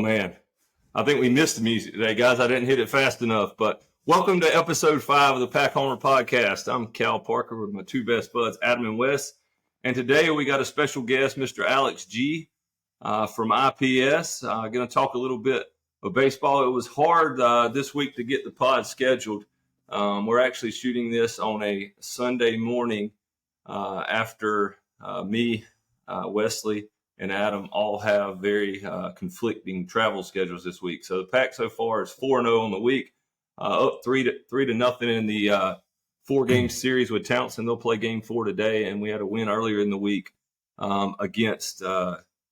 Man, I think we missed the music today, guys. I didn't hit it fast enough, but welcome to episode 5 of the Pack Homer podcast. I'm Cal Parker with my two best buds, Adam and Wes. And today we got a special guest, Mr. Alex G from IPS. Going to talk a little bit of baseball. It was hard this week to get the pod scheduled. We're actually shooting this on a Sunday morning after me, Wesley, and Adam all have very conflicting travel schedules this week. So the Pack so far is 4-0 on the week, up 3-0 in the 4-game series with Townsend. They'll play game 4 today, and we had a win earlier in the week against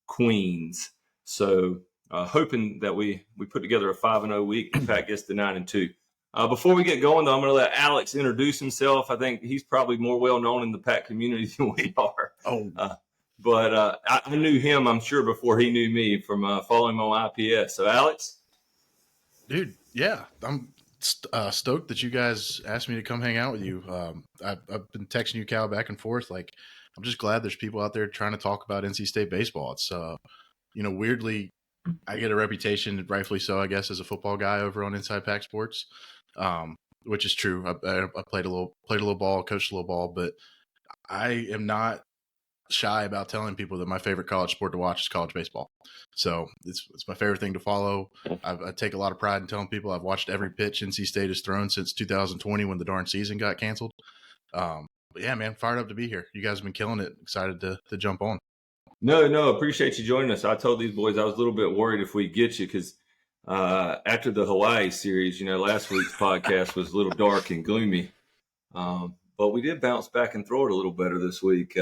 Queens. So hoping that we put together a 5-0 week. The Pack gets to 9-2. Before we get going, though, I'm going to let Alex introduce himself. I think he's probably more well-known in the Pack community than we are. But I knew him, I'm sure, before he knew me from following him on IPS. So, Alex? Dude, yeah. I'm stoked that you guys asked me to come hang out with you. I've been texting you, Cal, back and forth. Like, I'm just glad there's people out there trying to talk about NC State baseball. It's, weirdly, I get a reputation, rightfully so, I guess, as a football guy over on Inside Pack Sports, which is true. I played a little ball, coached a little ball, but I am not shy about telling people that my favorite college sport to watch is college baseball. So it's my favorite thing to follow. I take a lot of pride in telling people I've watched every pitch NC State has thrown since 2020 when the darn season got canceled. But yeah, man, fired up to be here. You guys have been killing it. Excited to jump on. No, appreciate you joining us. I told these boys I was a little bit worried if we get you because after the Hawaii series, last week's podcast was a little dark and gloomy. But we did bounce back and throw it a little better this week.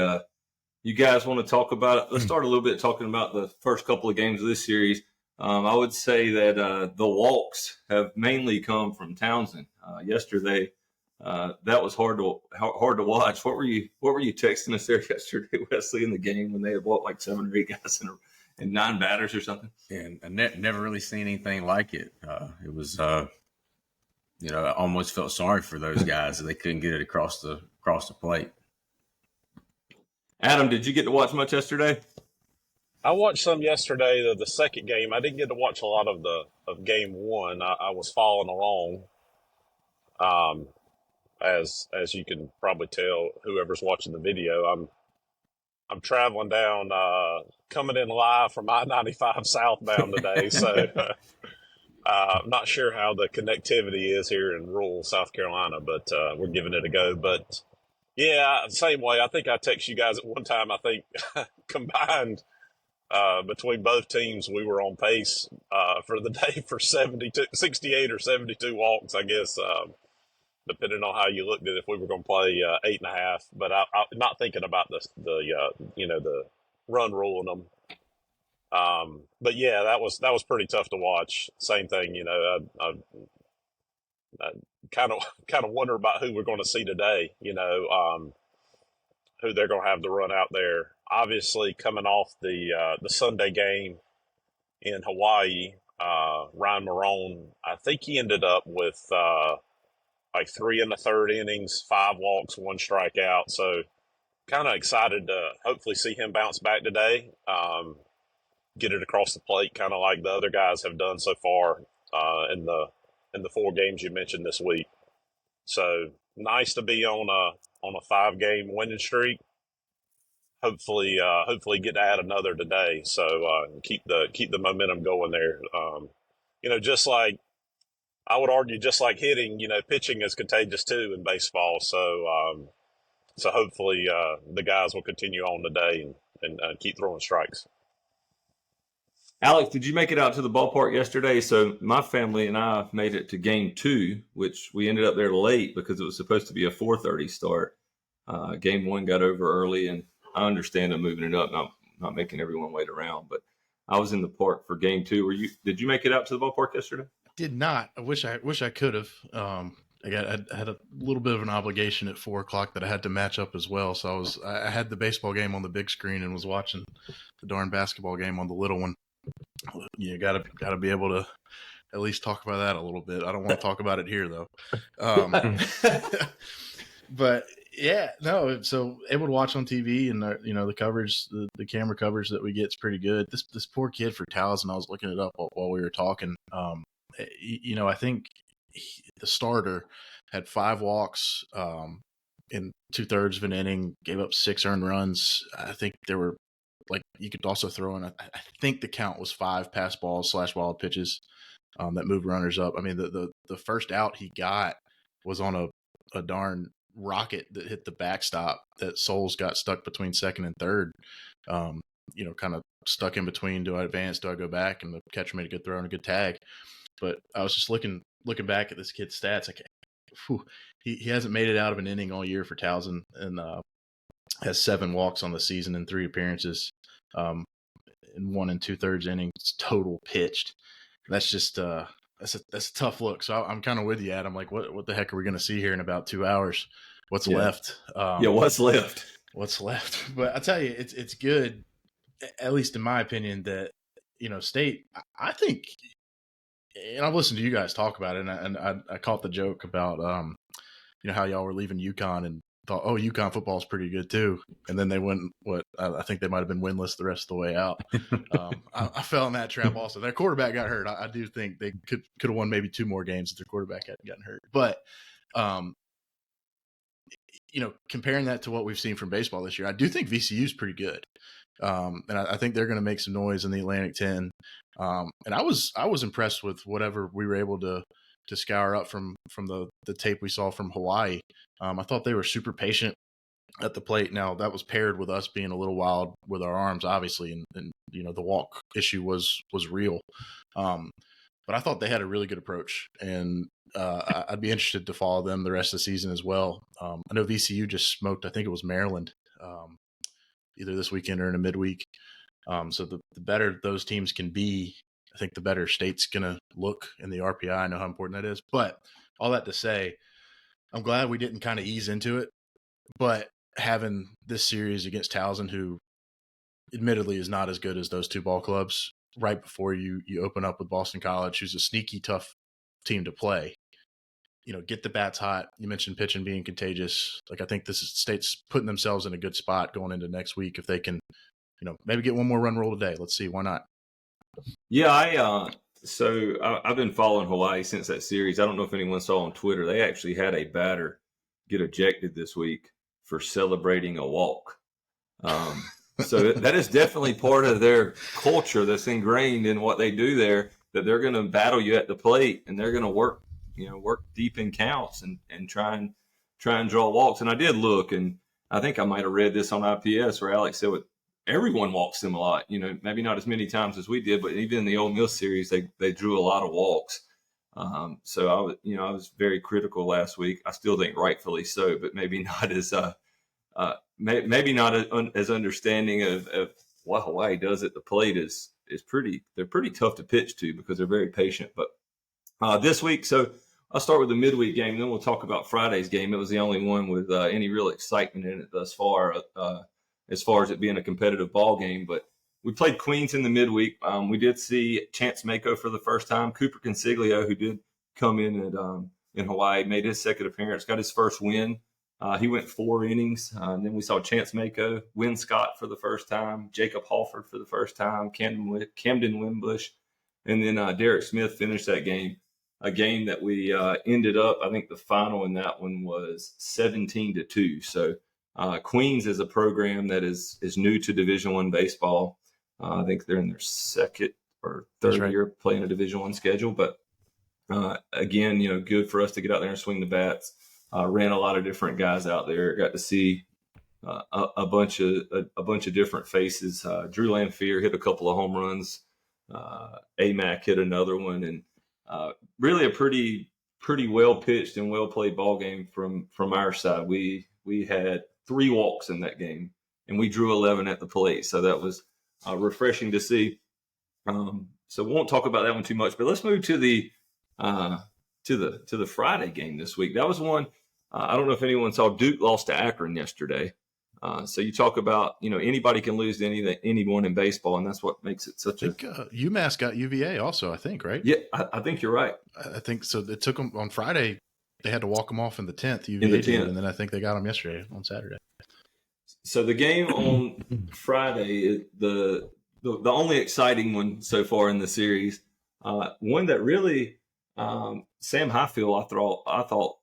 You guys want to talk about it? Let's start a little bit talking about the first couple of games of this series. I would say that the walks have mainly come from Townsend. Yesterday, that was hard to watch. What were you texting us there yesterday, Wesley, in the game when they had walked like 7 or 8 guys and 9 batters or something? And I never really seen anything like it. It was, I almost felt sorry for those guys that they couldn't get it across the plate. Adam, did you get to watch much yesterday? I watched some yesterday, the second game. I didn't get to watch a lot of game 1. I was following along. As you can probably tell, whoever's watching the video, I'm traveling down, coming in live from I-95 southbound today. So I'm not sure how the connectivity is here in rural South Carolina, but we're giving it a go. But yeah, same way. I think I texted you guys at one time. I think combined between both teams, we were on pace for the day for 68 or 72 walks, I guess, depending on how you looked at it, if we were going to play 8.5. But I'm not thinking about the run rule in them. But yeah, that was pretty tough to watch. Same thing, I kind of wonder about who we're going to see today, who they're going to have to run out there. Obviously, coming off the Sunday game in Hawaii, Ryan Marone, I think he ended up with like 3 1/3 innings, 5 walks, 1 strikeout. So kind of excited to hopefully see him bounce back today, get it across the plate, kind of like the other guys have done so far in the 4 games you mentioned this week. So nice to be on a 5-game winning streak. Hopefully get to add another today. So keep the momentum going there. Just like I would argue, just like hitting, pitching is contagious too in baseball. So hopefully the guys will continue on today and keep throwing strikes. Alex, did you make it out to the ballpark yesterday? So my family and I made it to game 2, which we ended up there late because it was supposed to be a 4:30 start. Game 1 got over early, and I understand them moving it up, not making everyone wait around. But I was in the park for game 2. Did you make it out to the ballpark yesterday? Did not. I wish I could have. I had a little bit of an obligation at 4:00 that I had to match up as well. So I had the baseball game on the big screen and was watching the darn basketball game on the little one. You gotta be able to at least talk about that a little bit. I don't want to talk about it here though. But Yeah, no. So able to watch on TV, and the coverage, the camera coverage that we get is pretty good. This poor kid for Towson, I was looking it up while we were talking. I think the starter had 5 walks in 2/3 of an inning, gave up 6 earned runs. I think there were you could also throw in. I think the count was 5 pass balls / wild pitches that moved runners up. I mean, the first out he got was on a darn rocket that hit the backstop that Souls got stuck between second and third. Kind of stuck in between. Do I advance? Do I go back? And the catcher made a good throw and a good tag. But I was just looking back at this kid's stats. He hasn't made it out of an inning all year for Towson, and has 7 walks on the season in 3 appearances, in 1 2/3 innings total pitched. That's just that's a tough look. So I'm kind of with you, Adam. Like, what the heck are we going to see here in about 2 hours? What's left? What's left? What's left? But I tell you, it's good, at least in my opinion, that State. I think, and I've listened to you guys talk about it, and I caught the joke about how y'all were leaving UConn and thought, oh, UConn football is pretty good too, and then they went I think they might have been winless the rest of the way out. I fell in that trap also. Their quarterback got hurt. I do think they could have won maybe 2 more games if their quarterback hadn't gotten hurt. But comparing that to what we've seen from baseball this year, I do think VCU is pretty good, and I think they're going to make some noise in the Atlantic 10. And I was impressed with whatever we were able to scour up from the tape we saw from Hawaii. I thought they were super patient at the plate. Now, that was paired with us being a little wild with our arms, obviously, and the walk issue was real. But I thought they had a really good approach, and I'd be interested to follow them the rest of the season as well. I know VCU just smoked, I think it was Maryland, either this weekend or in a midweek. So the better those teams can be, I think the better State's going to look in the RPI. I know how important that is. But all that to say, I'm glad we didn't kind of ease into it. But having this series against Towson, who admittedly is not as good as those 2 ball clubs, right before you open up with Boston College, who's a sneaky tough team to play, get the bats hot. You mentioned pitching being contagious. I think State's putting themselves in a good spot going into next week if they can, maybe get 1 more run roll today. Let's see. Why not? Yeah, I've been following Hawaii since that series. I don't know if anyone saw on Twitter. They actually had a batter get ejected this week for celebrating a walk. So that is definitely part of their culture that's ingrained in what they do there, that they're going to battle you at the plate and they're going to work deep in counts and try and draw walks. And I did look, and I think I might have read this on IPS where Alex said everyone walks them a lot, maybe not as many times as we did, but even in the Ole Miss series, they drew a lot of walks. So I was very critical last week. I still think rightfully so, but maybe not as maybe not as understanding of what Hawaii does at the plate is they're pretty tough to pitch to because they're very patient. But this week, so I'll start with the midweek game, and then we'll talk about Friday's game. It was the only one with any real excitement in it thus far, as far as it being a competitive ball game. But we played Queens in the midweek. We did see Chance Mako for the first time. Cooper Consiglio, who did come in in Hawaii, made his second appearance, got his first win. He went 4 innings. And then we saw Chance Mako, Win Scott for the first time, Jacob Halford for the first time, Camden Wimbush, and then Derek Smith finished that game. A game that we ended up, I think the final in that one was 17-2. So Queens is a program that is new to Division I baseball. I think they're in their 2nd or 3rd year playing a Division I schedule. But again, good for us to get out there and swing the bats. Ran a lot of different guys out there. Got to see a bunch of different faces. Drew Lanphier hit a couple of home runs. AMAC hit another one, and really a pretty well pitched and well played ball game from our side. We had 3 walks in that game, and we drew 11 at the plate. So that was refreshing to see. So we won't talk about that one too much, but let's move to the Friday game this week. That was one. I don't know if anyone saw Duke lost to Akron yesterday. So you talk about, anybody can lose to anyone in baseball, and that's what makes it such UMass got UVA also, I think, right? Yeah, I think you're right. I think so. It took them on Friday. they had to walk him off in the 10th. In the 10th. And then I think they got him yesterday on Saturday. So the game on Friday, the only exciting one so far in the series, one that really Sam Highfield I thought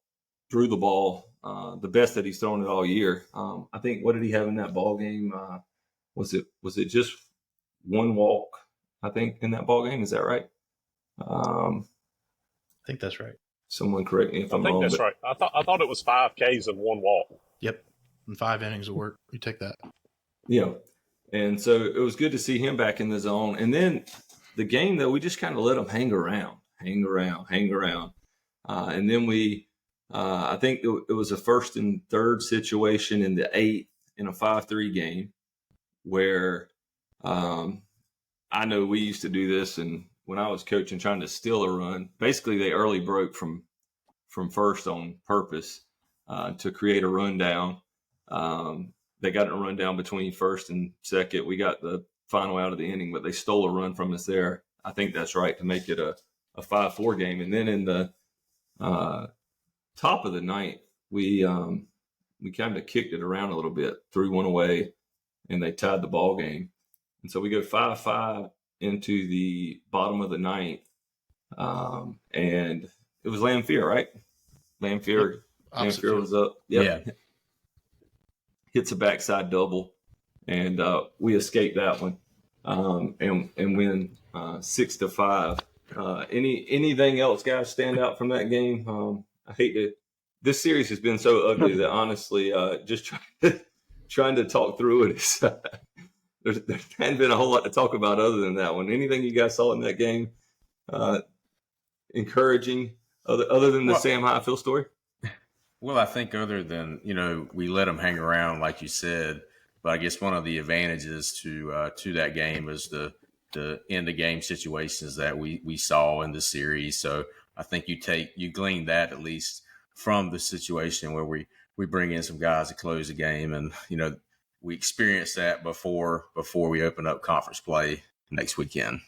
threw the ball the best that he's thrown it all year. I think, what did he have in that ball game? Was it just one walk? I think in that ball game, is that right? I think that's right. Someone correct me if I'm wrong. I think that's right. I thought it was 5 Ks and 1 walk. Yep, and 5 innings of work. You take that. Yeah, and so it was good to see him back in the zone. And then the game, though, we just kind of let him hang around. And then I think it was a 1st and 3rd situation in the 8th in a 5-3 game where I know we used to do this, and when I was coaching, trying to steal a run, basically they early broke from first on purpose to create a rundown. They got a rundown between 1st and 2nd. We got the final out of the inning, but they stole a run from us there. I think that's right, to make it a 5-4 game. And then in the top of the 9th, we kind of kicked it around a little bit, threw one away, and they tied the ball game. And so we go 5-5 into the bottom of the 9th, and it was Lamphere, right? Lamphere was up. Yep. Yeah. Hits a backside double, and we escaped that one, and win 6-5. Anything else, guys, stand out from that game? I hate to. This series has been so ugly that honestly, just trying to talk through it is. There hadn't been a whole lot to talk about other than that one. Anything you guys saw in that game encouraging other than the Sam Highfield story? Well, I think other than, we let them hang around, like you said, but I guess one of the advantages to that game is the end of game situations that we saw in the series. So I think you glean that at least from the situation where we bring in some guys to close the game, and we experienced that before we open up conference play next weekend.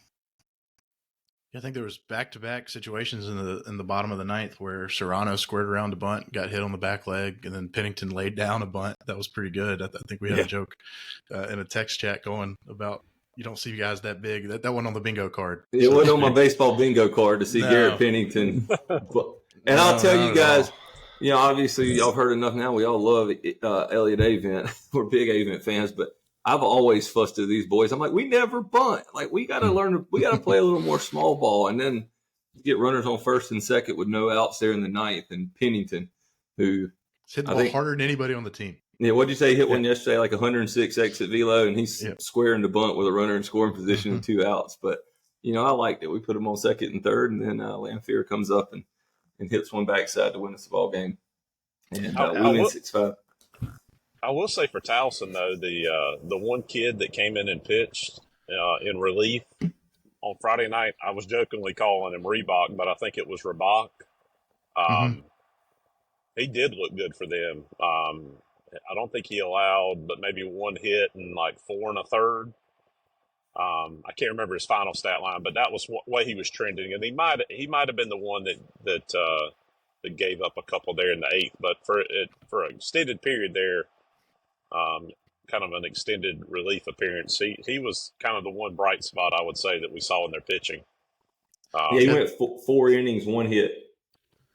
I think there was back-to-back situations in the bottom of the 9th where Serrano squared around a bunt, got hit on the back leg, and then Pennington laid down a bunt. That was pretty good. I think we had a joke in a text chat going about, you don't see guys that big. That one on the bingo card. It wasn't on my baseball bingo card to see Garrett Pennington. And I'll tell you guys, obviously y'all have heard enough now. We all love Elliott Avent. We're big Avent fans, but I've always fussed at these boys. I'm like, we never bunt. Like, we got to we got to play a little more small ball. And then get runners on 1st and 2nd with no outs there in the 9th. And Pennington, who hit the ball harder than anybody on the team. Yeah, what did you say? He hit one yesterday, like 106 exit velo, and he's squaring the bunt with a runner in scoring position and 2 outs. But, I liked it. We put him on 2nd and 3rd, and then Lamphere comes up and hits one backside to win us the ball game. And we win 6-5. I will say for Towson, though, the one kid that came in and pitched in relief on Friday night, I was jokingly calling him Reebok, but I think it was Reebok. He did look good for them. I don't think he allowed but maybe 1 hit and like 4 1/3. I can't remember his final stat line, but that was way he was trending, and he might have been the one that gave up a couple there in the 8th. But for an extended period there, kind of an extended relief appearance, he was kind of the one bright spot, I would say, that we saw in their pitching. He went 4 innings, 1 hit.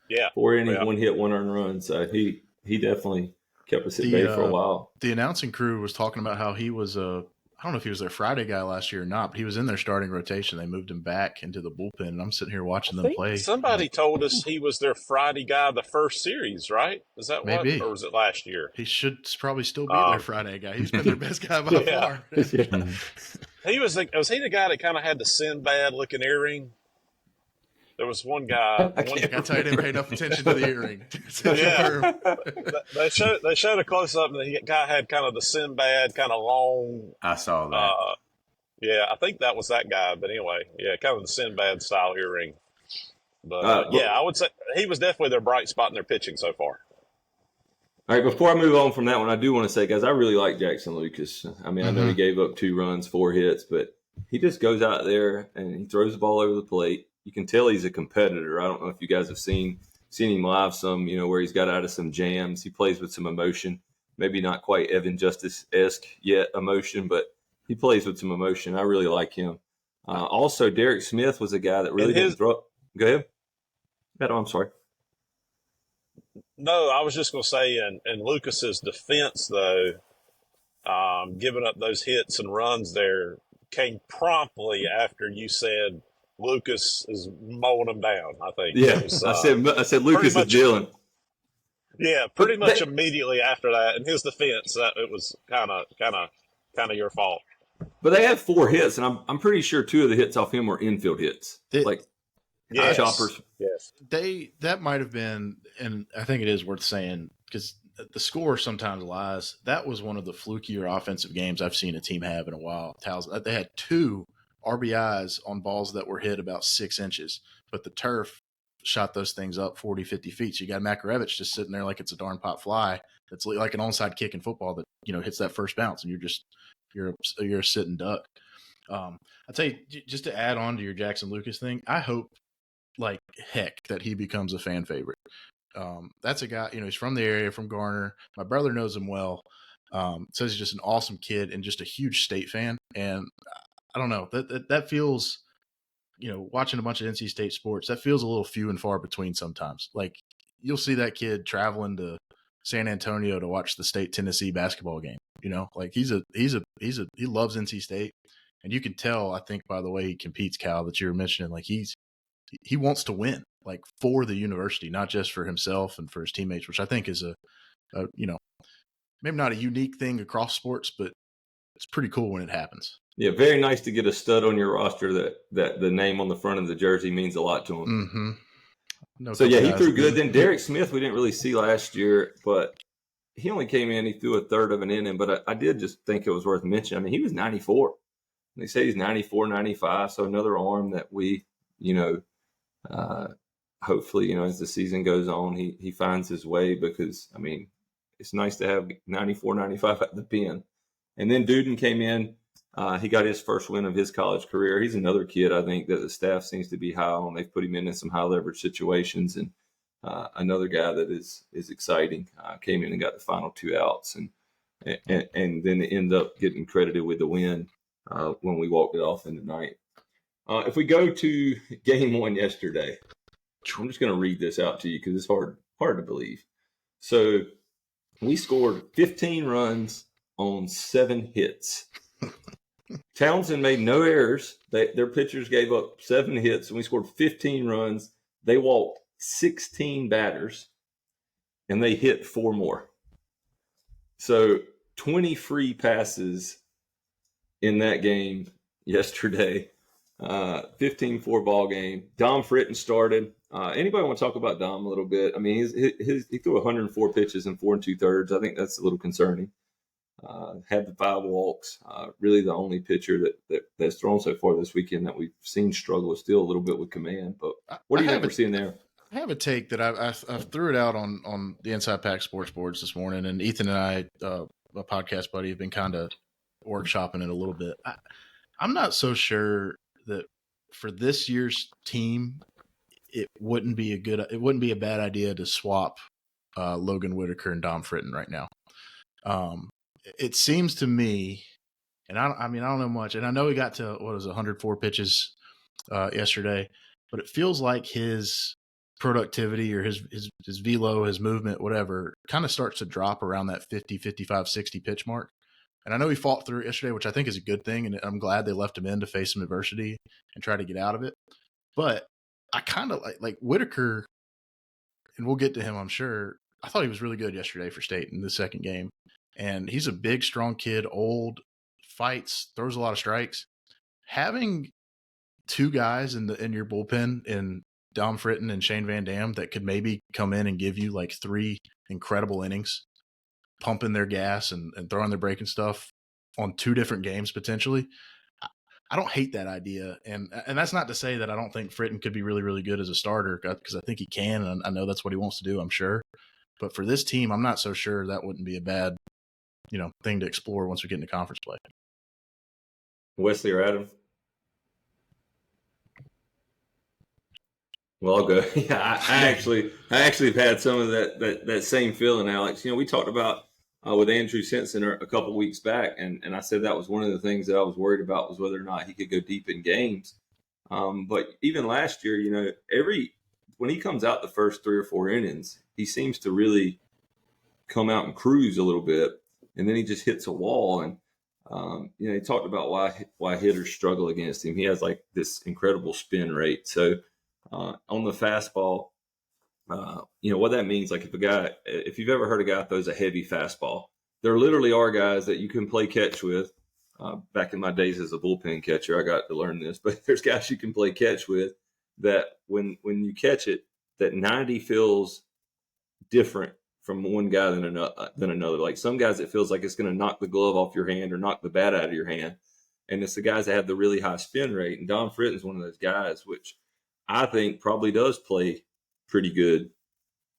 Yeah, 4 innings, 1 hit, 1 earned run. So he definitely kept us at bay for a while. The announcing crew was talking about how he was I don't know if he was their Friday guy last year or not, but he was in their starting rotation. They moved him back into the bullpen, and I'm sitting here watching them play. Somebody told us he was their Friday guy the first series, right? Is that maybe? Or was it last year? He should probably still be their Friday guy. He's been their best guy by far. Was he the guy that kind of had the Sinbad-looking earring? There was one guy. I tell you, didn't pay enough attention to the earring. They showed a close up, and the guy had kind of the Sinbad, kind of long. I saw that. I think that was that guy. But anyway, kind of the Sinbad style earring. But I would say he was definitely their bright spot in their pitching so far. All right, before I move on from that one, I do want to say, guys, I really like Jackson Lucas. I mean, I know he gave up 2 runs, 4 hits, but he just goes out there and he throws the ball over the plate. You can tell he's a competitor. I don't know if you guys have seen seen him live some, where he's got out of some jams. He plays with some emotion, maybe not quite Evan Justice-esque yet emotion, but he plays with some emotion. I really like him. Also, Derek Smith was a guy that really didn't throw. Go ahead. I'm sorry. No, I was just going to say, in Lucas's defense, though, giving up those hits and runs there came promptly after you said Lucas is mowing them down. I think. Yeah, I said Lucas is dealing. Yeah, pretty much immediately after that. In his defense, that it was kind of your fault. But they had 4 hits, and I'm pretty sure 2 of the hits off him were infield hits, choppers. Yes, that might have been, and I think it is worth saying because the score sometimes lies. That was one of the flukier offensive games I've seen a team have in a while. They had 2 RBIs on balls that were hit about 6 inches, but the turf shot those things up 40, 50 feet. So you got Makarevich just sitting there like it's a darn pop fly. That's like an onside kick in football that, hits that first bounce, and you're a sitting duck. I'll tell you, just to add on to your Jackson Lucas thing, I hope like heck that he becomes a fan favorite. That's a guy, he's from the area, from Garner. My brother knows him well. Says he's just an awesome kid and just a huge State fan. And I don't know, that feels, watching a bunch of NC State sports, that feels a little few and far between sometimes. Like you'll see that kid traveling to San Antonio to watch the State Tennessee basketball game. Like he loves NC State, and you can tell, I think, by the way he competes, Cal, that you were mentioning, like he wants to win, like for the university, not just for himself and for his teammates, which I think is a maybe not a unique thing across sports, but it's pretty cool when it happens. Yeah, very nice to get a stud on your roster that the name on the front of the jersey means a lot to him. Mm-hmm. So, he threw good. Then Derek Smith, we didn't really see last year, but he only came in, he threw a third of an inning, but I did just think it was worth mentioning. I mean, he was 94. They say he's 94, 95, so another arm that we, hopefully, as the season goes on, he finds his way because, I mean, it's nice to have 94, 95 at the pen. And then Duden came in. He got his first win of his college career. He's another kid, I think, that the staff seems to be high on. They've put him in some high leverage situations, and another guy that is exciting. Came in and got the final 2 outs, and then end up getting credited with the win when we walked it off in the night. If we go to game 1 yesterday, I'm just going to read this out to you because it's hard to believe. So we scored 15 runs on 7 hits. Townsend made no errors. Their pitchers gave up 7 hits, and we scored 15 runs. They walked 16 batters, and they hit 4 more. So 20 free passes in that game yesterday. 15-4 ball game. Dom Fritton started. Anybody want to talk about Dom a little bit? I mean, he threw 104 pitches in 4 2/3. I think that's a little concerning. Had the 5 walks. Really the only pitcher that's thrown so far this weekend that we've seen struggle still a little bit with command. But what do you think we're seeing there? I have a take that I threw it out on the Inside Pack Sports boards this morning, and Ethan and I, a podcast buddy, have been kind of workshopping it a little bit. I'm not so sure that for this year's team, it wouldn't be a bad idea to swap Logan Whitaker and Dom Fritton right now. It seems to me, and I don't know much, and I know he got to 104 pitches yesterday, but it feels like his productivity or his velo, his movement, whatever, kind of starts to drop around that 50, 55, 60 pitch mark. And I know he fought through it yesterday, which I think is a good thing, and I'm glad they left him in to face some adversity and try to get out of it. But I kind of like Whitaker, and we'll get to him, I'm sure. I thought he was really good yesterday for State in the second game. And he's a big, strong kid, old, fights, throws a lot of strikes. Having 2 guys in your bullpen in Dom Fritton and Shane Van Dam that could maybe come in and give you like 3 incredible innings, pumping their gas and throwing their breaking stuff on 2 different games potentially. I don't hate that idea. And that's not to say that I don't think Fritton could be really, really good as a starter, because I think he can, and I know that's what he wants to do, I'm sure. But for this team, I'm not so sure that wouldn't be a bad thing to explore once we get into conference play. Wesley or Adam? Well, I'll go. Yeah, I actually have had some of that same feeling, Alex. We talked about with Andrew Sensen a couple of weeks back, and I said that was one of the things that I was worried about was whether or not he could go deep in games. But even last year, when he comes out the first 3 or 4 innings, he seems to really come out and cruise a little bit, and then he just hits a wall. And he talked about why hitters struggle against him. He has like this incredible spin rate. So on the fastball, what that means, like if you've ever heard a guy throws a heavy fastball, there literally are guys that you can play catch with. Back in my days as a bullpen catcher, I got to learn this, but there's guys you can play catch with that when you catch it, that 90 feels different from one guy than another. Like some guys, it feels like it's going to knock the glove off your hand or knock the bat out of your hand. And it's the guys that have the really high spin rate. And Don Fritton's one of those guys, which I think probably does play pretty good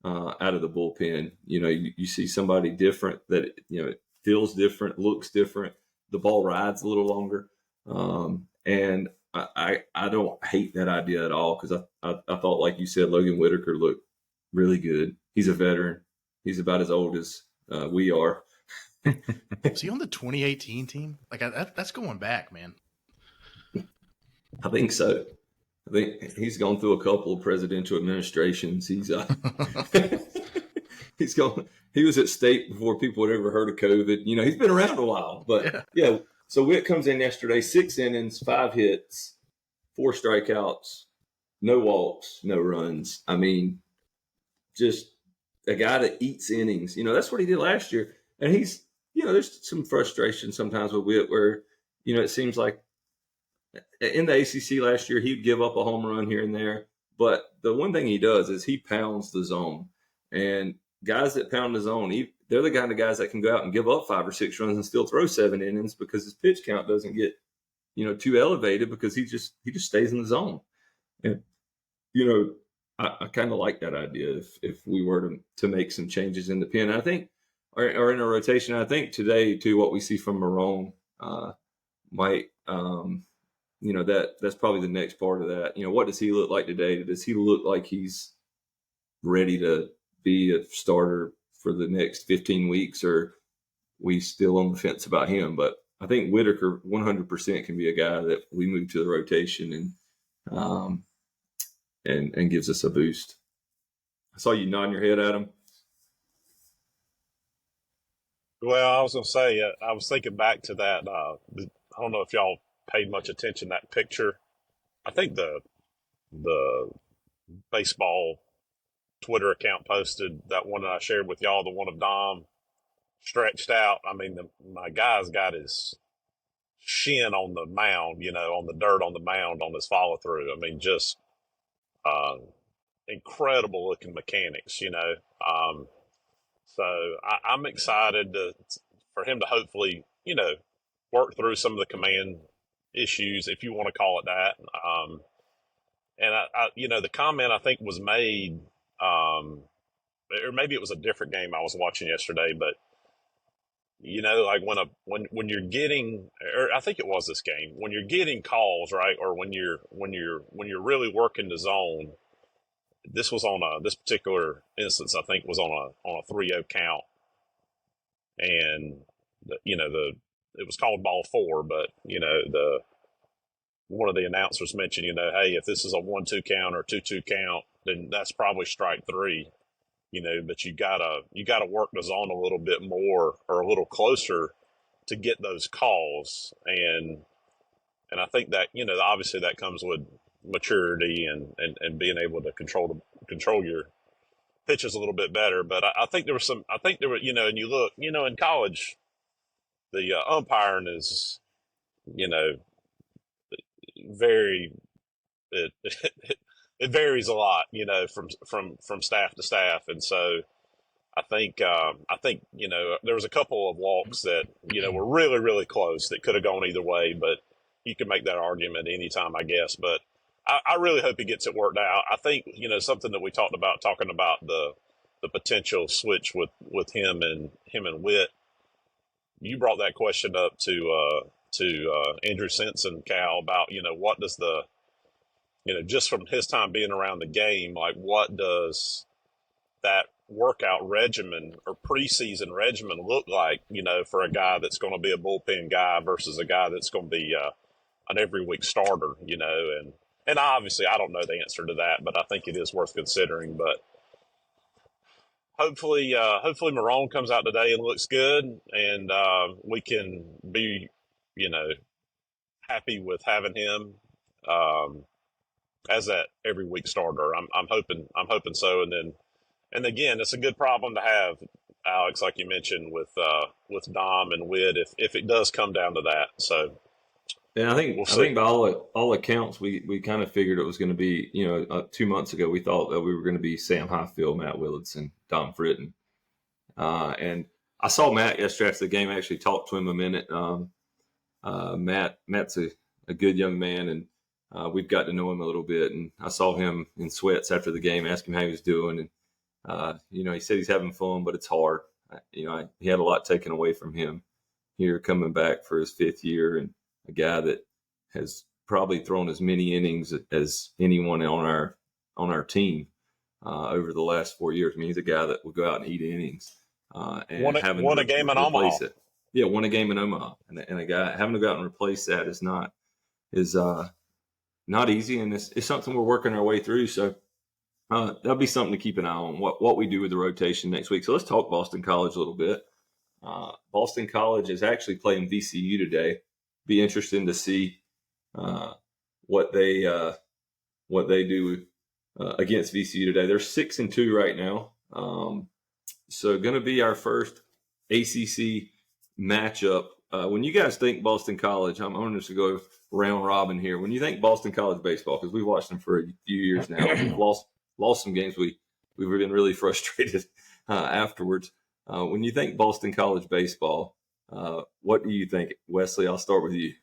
out of the bullpen. You see somebody different that, it feels different, looks different. The ball rides a little longer. And I don't hate that idea at all because I thought, like you said, Logan Whitaker looked really good. He's a veteran. He's about as old as we are. Is he on the 2018 team? Like that's going back, man. I think so. I think he's gone through a couple of presidential administrations. He was at state before people had ever heard of COVID. He's been around a while, but yeah. So Witt comes in yesterday, 6 innings, 5 hits, 4 strikeouts, no walks, no runs. I mean, just a guy that eats innings. That's what he did last year. And he's, there's some frustration sometimes with Witt where, it seems like in the ACC last year, he'd give up a home run here and there. But the one thing he does is he pounds the zone. And guys that pound the zone, they're the kind of guys that can go out and give up 5 or 6 runs and still throw 7 innings because his pitch count doesn't get, too elevated because he just stays in the zone. And, I kind of like that idea if we were to make some changes in the pen. I think, or in a rotation, I think today, too, what we see from Marone might, that's probably the next part of that. What does he look like today? Does he look like he's ready to be a starter for the next 15 weeks, or we still on the fence about him? But I think Whitaker 100% can be a guy that we move to the rotation and gives us a boost. I saw you nodding your head, Adam. Well, I was going to say, I was thinking back to that. I don't know if y'all paid much attention to that picture. I think the baseball Twitter account posted that one that I shared with y'all, the one of Dom stretched out. I mean, my guy's got his shin on the mound, on the dirt on the mound on his follow through. I mean, just incredible looking mechanics, So I'm excited for him to hopefully, work through some of the command issues, if you want to call it that. And the comment I think was made, or maybe it was a different game I was watching yesterday, but like when you're getting, or I think it was this game, when you're getting calls, right, or when you're really working the zone. This was on this particular instance, I think, was on a 3-0 count, and it was called ball 4, but one of the announcers mentioned, hey, if this is a 1-2 count or 2-2 count, then that's probably strike 3, but you gotta work the zone a little bit more or a little closer to get those calls, and I think that obviously that comes with maturity and being able to control your pitches a little bit better. But I think there was and you look, in college, the umpiring is, very, it varies a lot, from staff to staff. And so I think, there was a couple of walks that, were really, really close that could have gone either way, but you can make that argument anytime, I guess. But I really hope he gets it worked out. I think, something that we talking about the potential switch with him and Witt. You brought that question up to Andrew Sensen, Cal, about, what does the just from his time being around the game, like what does that workout regimen or preseason regimen look like, for a guy that's going to be a bullpen guy versus a guy that's going to be an every week starter, and obviously I don't know the answer to that, but I think it is worth considering. But hopefully Marone comes out today and looks good, and we can be, happy with having him as that every week starter. I'm hoping so, and again, it's a good problem to have, Alex, like you mentioned with Dom and Witt, if it does come down to that. So. And I think by all accounts, we kind of figured it was going to be, 2 months ago, we thought that we were going to be Sam Highfield, Matt Willardson, Dom Fritton. And I saw Matt yesterday after the game. I actually talked to him a minute. Matt's a good young man, and we've got to know him a little bit. And I saw him in sweats after the game, asked him how he was doing. And, he said he's having fun, but it's hard. He had a lot taken away from him here coming back for his 5th year, and a guy that has probably thrown as many innings as anyone on our team over the last 4 years. I mean, he's a guy that will go out and eat innings. And won a game in Omaha. Yeah, won a game in Omaha, and a guy having to go out and replace that is not easy, and it's something we're working our way through. So that'll be something to keep an eye on what we do with the rotation next week. So let's talk Boston College a little bit. Boston College is actually playing VCU today. Be interesting to see what they do against VCU today. They're 6-2 right now, so going to be our first ACC matchup. When you guys think Boston College, I'm going to go round robin here. When you think Boston College baseball, because we've watched them for a few years now, we've lost some games. We've been really frustrated afterwards. When you think Boston College baseball, what do you think, Wesley? I'll start with you.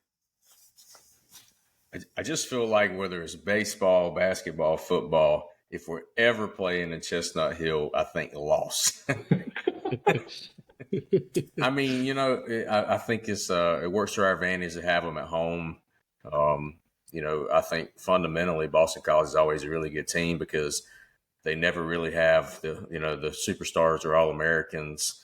I just feel like whether it's baseball, basketball, football, if we're ever playing in Chestnut Hill, I think loss. I mean, I think it works to our advantage to have them at home. I think fundamentally Boston College is always a really good team because they never really have the superstars or All-Americans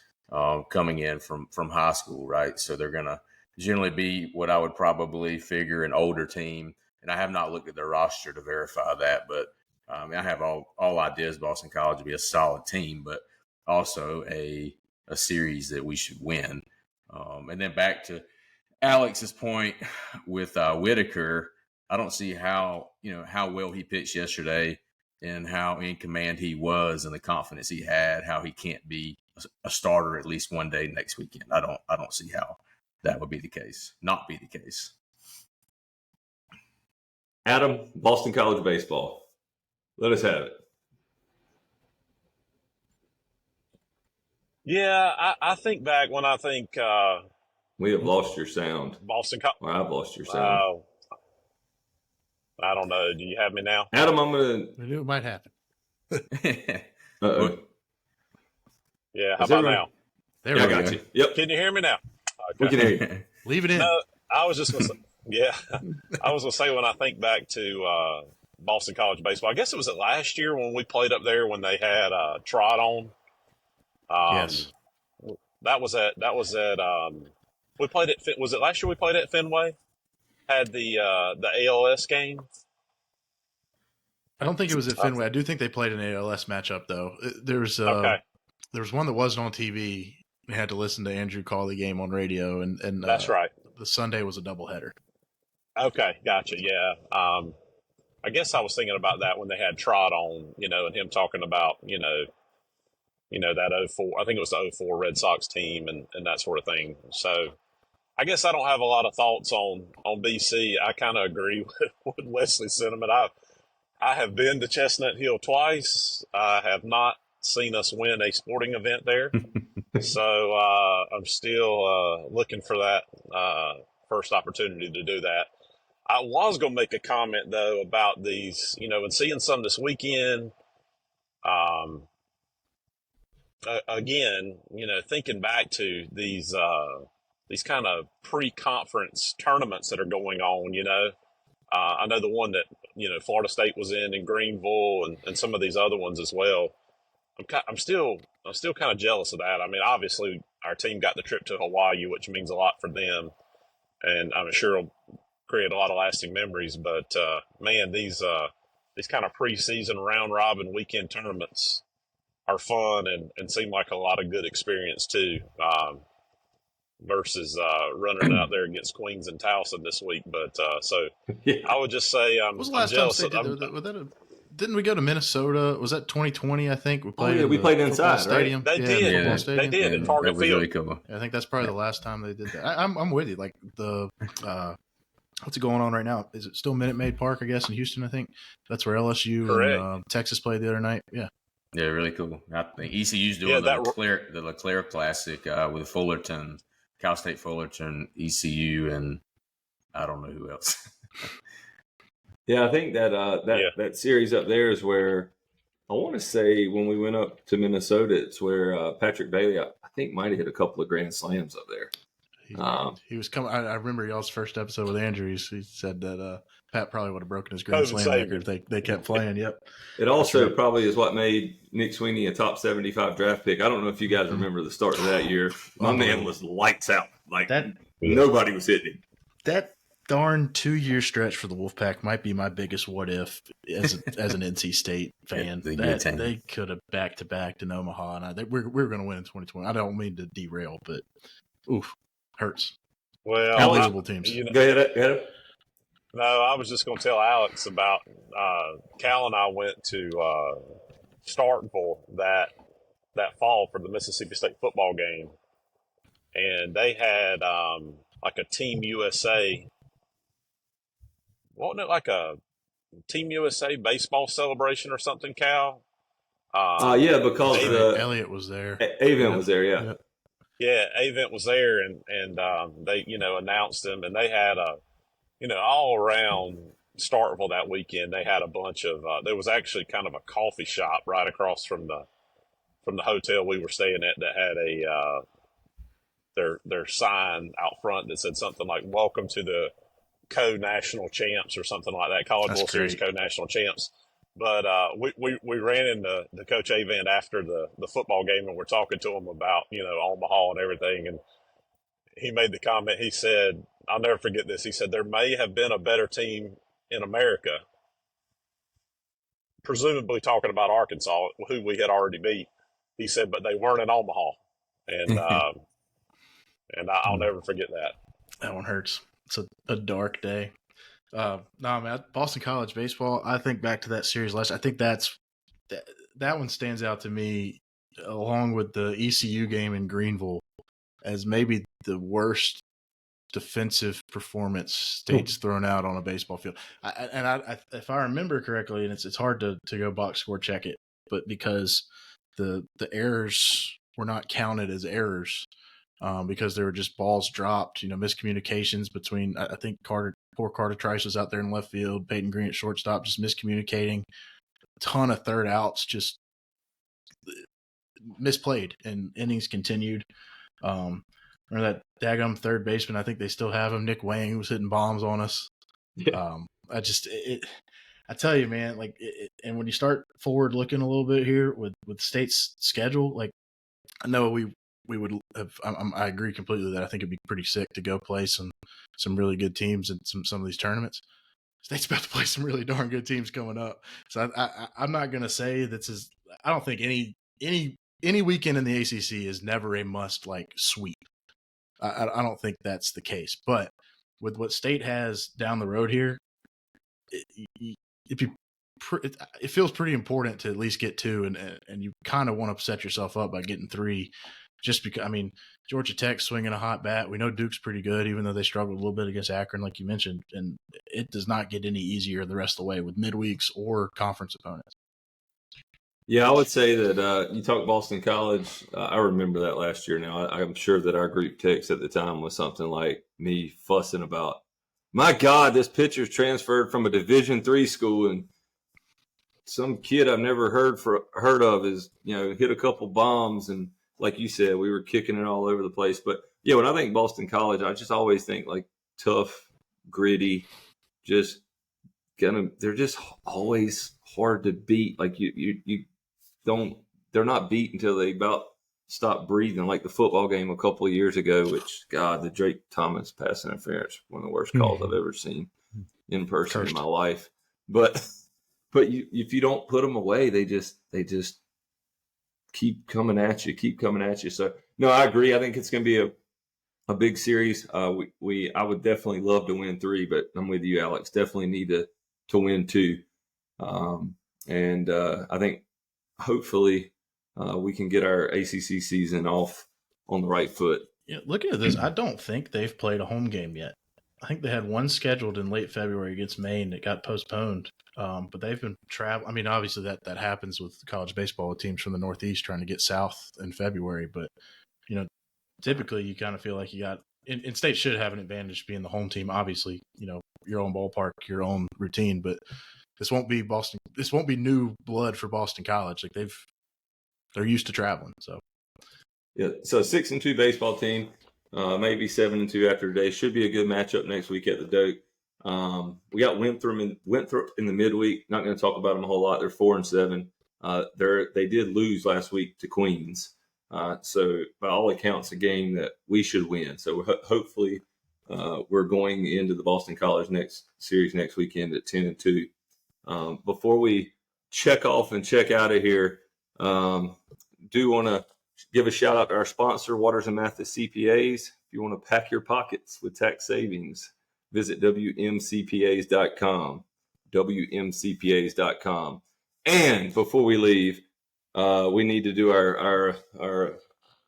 coming in from high school, right? So they're going to generally be what I would probably figure an older team. And I have not looked at their roster to verify that, but I have all ideas Boston College would be a solid team, but also a series that we should win. And then back to Alex's point with Whitaker, I don't see how well he pitched yesterday and how in command he was and the confidence he had, how he can't be a starter at least one day next weekend. I don't see how that would be the case, not be the case. Adam, Boston College baseball. Let us have it. Yeah, I think back when I think We have lost your sound. Boston College. Or I've lost your sound. I don't know. Do you have me now? Adam, I'm going I knew it might happen. to. Uh-oh. Yeah, how about now? There Yeah, I we got go. you. Yep, Can you hear me now? Okay. we can hear you. Leave it in. No, I was just going to say, yeah, I was going to say when I think back to Boston College baseball, I guess it was last year when we played up there when they had Trot on. Yes. That was at we played at, was it last year we played at Fenway? Had the ALS game? I don't think it was at Fenway. I do think they played an ALS matchup, though. There was one that wasn't on TV. We had to listen to Andrew call the game on radio, and That's right. The Sunday was a doubleheader. Okay, gotcha. Yeah. I guess I was thinking about that when they had Trot on, and him talking about, that 04, I think it was the 04 Red Sox team and that sort of thing. So I guess I don't have a lot of thoughts on BC. I kind of agree with Wesley's sentiment. I have been to Chestnut Hill twice. I have not seen us win a sporting event there. So I'm still looking for that first opportunity to do that. I was going to make a comment, though, about these, and seeing some this weekend. Again, thinking back to these kind of pre-conference tournaments that are going on, I know the one that Florida State was in Greenville, and some of these other ones as well. I'm still kind of jealous of that. I mean, obviously our team got the trip to Hawaii, which means a lot for them, and I'm sure it'll create a lot of lasting memories. But man, these kind of preseason round robin weekend tournaments are fun and seem like a lot of good experience too. Versus running out there against Queens and Towson this week. But so Yeah. I would just say What was the I'm last time jealous. State did didn't we go to Minnesota? Was that 2020? I think we played. We played inside, right? stadium. They did. The stadium. They did at Target That was Field. really cool. I think that's probably the last time they did that. I'm with you. Like the what's going on right now? Is it still Minute Maid Park? I guess in Houston. I think that's where LSU Correct. and Texas played the other night. Yeah. Yeah, really cool. I think ECU's doing the LeClaire Classic with Fullerton, Cal State Fullerton, ECU, and I don't know who else. Yeah, I think that series up there is where I want to say when we went up to Minnesota, it's where Patrick Bailey, I think, might have hit a couple of grand slams up there. He was coming. I remember y'all's first episode with Andrew. He said that Pat probably would have broken his grand slam record if they kept playing. Yep. It also probably is what made Nick Sweeney a top 75 draft pick. I don't know if you guys remember the start of that year. My man was lights out. Like nobody was hitting him. That darn 2-year stretch for the Wolfpack might be my biggest what if as an NC State fan. They could have back to back in Omaha, and we're going to win in 2020. I don't mean to derail, but oof, hurts. Well, eligible teams. Go ahead. No, I was just going to tell Alex about Cal and I went to Starkville that fall for the Mississippi State football game, and they had like a Team USA. Wasn't it like a Team USA baseball celebration or something, Cal? Yeah, because Elliott was there. Avent was there, yeah. Yeah, Avent was there, and they announced him, and they had a all around Starkville that weekend. They had a bunch of. There was actually kind of a coffee shop right across from the hotel we were staying at that had a their sign out front that said something like "Welcome to the co-national champs" or something like that. College World Series co-national champs. But we ran into the Coach Avent after the football game, and we're talking to him about Omaha and everything, and he made the comment. He said, I'll never forget this. He said, there may have been a better team in America, presumably talking about Arkansas, who we had already beat. He said, but they weren't in Omaha. And I'll never forget that. That one hurts. It's a dark day. No, man, Boston College baseball, I think back to that series last. I think that one stands out to me along with the ECU game in Greenville as maybe the worst defensive performance State's thrown out on a baseball field. If I remember correctly, and it's hard to go box score check it, but because the errors were not counted as errors because they were just balls dropped, miscommunications between, I think poor Carter Trice was out there in left field, Peyton Green at shortstop, just miscommunicating, a ton of third outs, just misplayed, and innings continued. Remember that daggum third baseman? I think they still have him. Nick Wang was hitting bombs on us. Yeah. I tell you, man, and when you start forward looking a little bit here with State's schedule, like I know we would have. I agree completely that I think it'd be pretty sick to go play some really good teams in some of these tournaments. State's about to play some really darn good teams coming up. So I'm not going to say that's I don't think any weekend in the ACC is never a must sweep. I don't think that's the case. But with what State has down the road here, it feels pretty important to at least get 2, and you kind of want to set yourself up by getting 3. Just because, Georgia Tech swinging a hot bat. We know Duke's pretty good, even though they struggled a little bit against Akron, like you mentioned. And it does not get any easier the rest of the way with midweeks or conference opponents. Yeah, I would say that you talk Boston College. I remember that last year. Now, I'm sure that our group text at the time was something like me fussing about, my God, this pitcher's transferred from a Division III school, and some kid I've never heard of is hit a couple bombs, and like you said, we were kicking it all over the place. But yeah, when I think Boston College, I just always think tough, gritty, just they're just always hard to beat. Like you don't, they're not beat until they about stop breathing, like the football game a couple of years ago, which, God, the Drake Thomas pass interference, one of the worst calls I've ever seen in person in my life. But if you don't put them away, they just keep coming at you. So no, I agree. I think it's going to be a big series. I would definitely love to win 3, but I'm with you, Alex. Definitely need to win 2. And I think hopefully we can get our ACC season off on the right foot. Yeah, looking at this, I don't think they've played a home game yet. I think they had one scheduled in late February against Maine that got postponed. But they've been traveling. I mean, obviously that happens with college baseball with teams from the Northeast trying to get south in February. But, typically you kind of feel like you got – and state should have an advantage being the home team, obviously, your own ballpark, your own routine. But this won't be Boston – this won't be new blood for Boston College. Like they're used to traveling. So, yeah, so 6-2 baseball team, maybe 7-2 after today. Should be a good matchup next week at the Doak. We got Winthrop in the midweek. Not going to talk about them a whole lot. They're 4-7. They did lose last week to Queens. So by all accounts, a game that we should win. So hopefully we're going into the Boston College series next weekend at 10-2. Before we check off and check out of here, do want to give a shout out to our sponsor, Waters and Mathis CPAs. If you want to pack your pockets with tax savings, visit WMCPAs.com. WMCPAs.com. And before we leave, we need to do our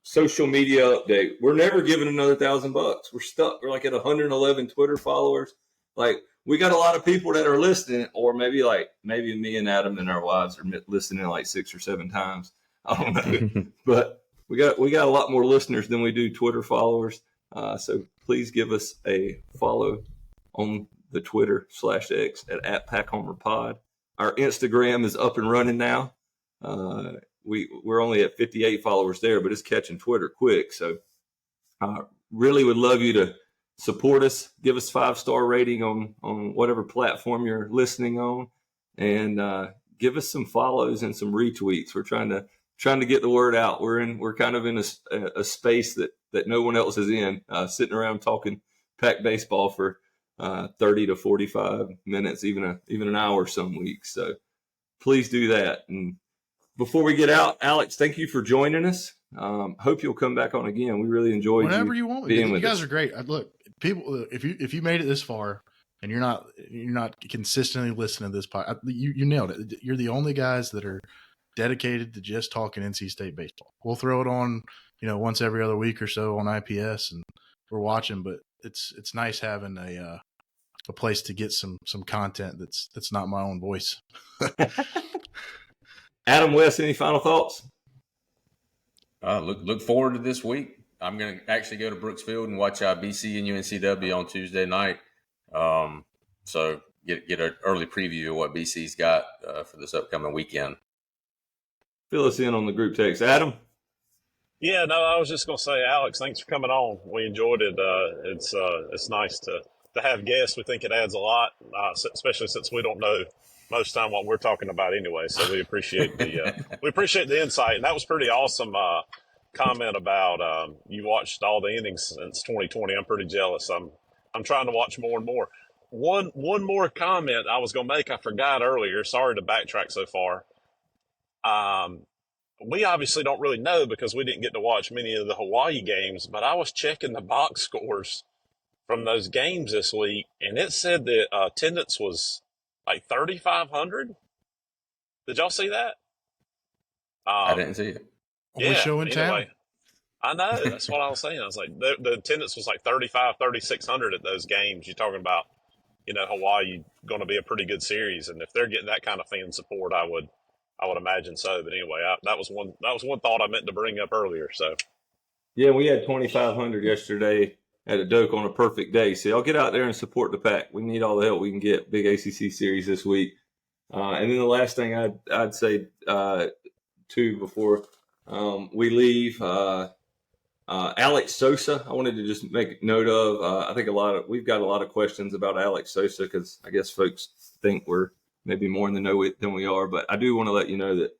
social media update. We're never giving another $1,000. We're stuck. We're like at 111 Twitter followers. Like, we got a lot of people that are listening, or maybe me and Adam and our wives are listening like 6 or 7 times. I don't know, but we got a lot more listeners than we do Twitter followers. So please give us a follow on the Twitter /X at PackHomerPod. Our Instagram is up and running now. We're only at 58 followers there, but it's catching Twitter quick. So really would love you to support us. Give us 5-star rating on whatever platform you're listening on, and give us some follows and some retweets. We're trying to get the word out. We're kind of in a space that no one else is in, sitting around talking Pack baseball for 30 to 45 minutes, even an hour some weeks. So please do that. And before we get out, Alex, thank you for joining us. Hope you'll come back on again. We really enjoyed whenever you want. being You with guys us. are great. Look, people, if you made it this far and you're not consistently listening to this podcast, you nailed it. You're the only guys that are dedicated to just talking NC State baseball. We'll throw it on, once every other week or so on IPS, and we're watching. But it's nice having a place to get some content that's not my own voice. Adam West, any final thoughts? Look forward to this week. I'm going to actually go to Brooksfield and watch BC and UNCW on Tuesday night. So get an early preview of what BC's got for this upcoming weekend. Fill us in on the group text. Adam? Yeah, no, I was just going to say, Alex, thanks for coming on. We enjoyed it. It's nice to have guests. We think it adds a lot, especially since we don't know most of the time what we're talking about anyway. So we appreciate the insight. And that was pretty awesome comment about you watched all the innings since 2020. I'm pretty jealous. I'm trying to watch more and more. One more comment I was going to make, I forgot earlier. Sorry to backtrack so far. We obviously don't really know because we didn't get to watch many of the Hawaii games, but I was checking the box scores from those games this week, and it said that attendance was like 3,500. Did y'all see that? I didn't see it. Only show in town. I know. That's what I was saying. I was like, the attendance was like 3,600 at those games. You're talking about, Hawaii going to be a pretty good series, and if they're getting that kind of fan support, I would imagine so. But anyway, that was one thought I meant to bring up earlier. So, yeah, we had 2,500 yesterday at a Doak on a perfect day. So y'all get out there and support the Pack. We need all the help we can get. Big ACC series this week. And then the last thing I'd say too before we leave, I Alex Sosa, I wanted to just make note of. I think we've got a lot of questions about Alex Sosa because I guess folks think we're maybe more in the know than we are. But I do want to let you know that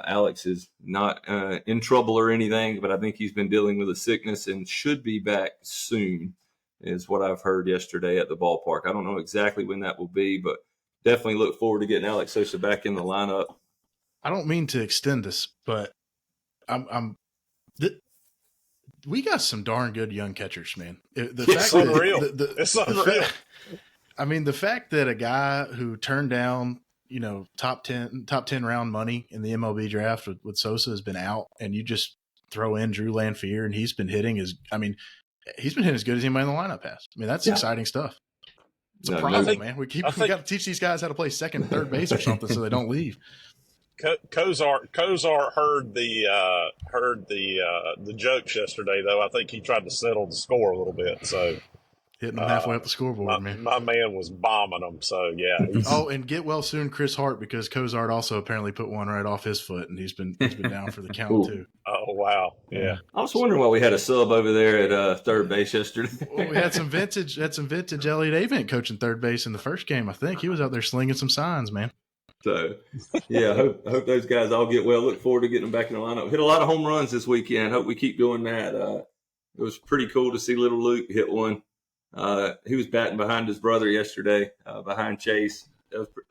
Alex is not in trouble or anything, but I think he's been dealing with a sickness and should be back soon, is what I've heard yesterday at the ballpark. I don't know exactly when that will be, but definitely look forward to getting Alex Sosa back in the lineup. I don't mean to extend this, but we got some darn good young catchers, man. It's unreal. It's unreal. I mean, the fact that a guy who turned down, top 10 round money in the MLB draft with Sosa has been out, and you just throw in Drew Lanphier, and he's been hitting as good as anybody in the lineup has. I mean, that's exciting stuff. It's a problem, man. We got to teach these guys how to play second and third base or something so they don't leave. Kozart heard the jokes yesterday, though. I think he tried to settle the score a little bit. So hitting them halfway up the scoreboard, my, man. My man was bombing them. So yeah. And get well soon, Chris Hart, because Kozart also apparently put one right off his foot, and he's been down for the count too. Oh wow, yeah. I was wondering why we had a sub over there at third base yesterday. Well, we had some vintage Elliott Avent coaching third base in the first game. I think he was out there slinging some signs, man. So, yeah, I hope those guys all get well. Look forward to getting them back in the lineup. Hit a lot of home runs this weekend. Hope we keep doing that. It was pretty cool to see little Luke hit one. He was batting behind his brother yesterday, behind Chase.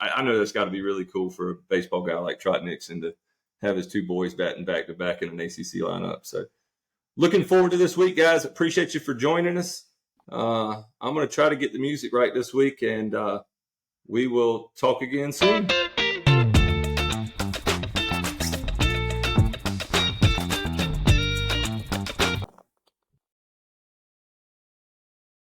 I know that's got to be really cool for a baseball guy like Trot Nixon to have his two boys batting back-to-back in an ACC lineup. So, looking forward to this week, guys. Appreciate you for joining us. I'm going to try to get the music right this week, and we will talk again soon.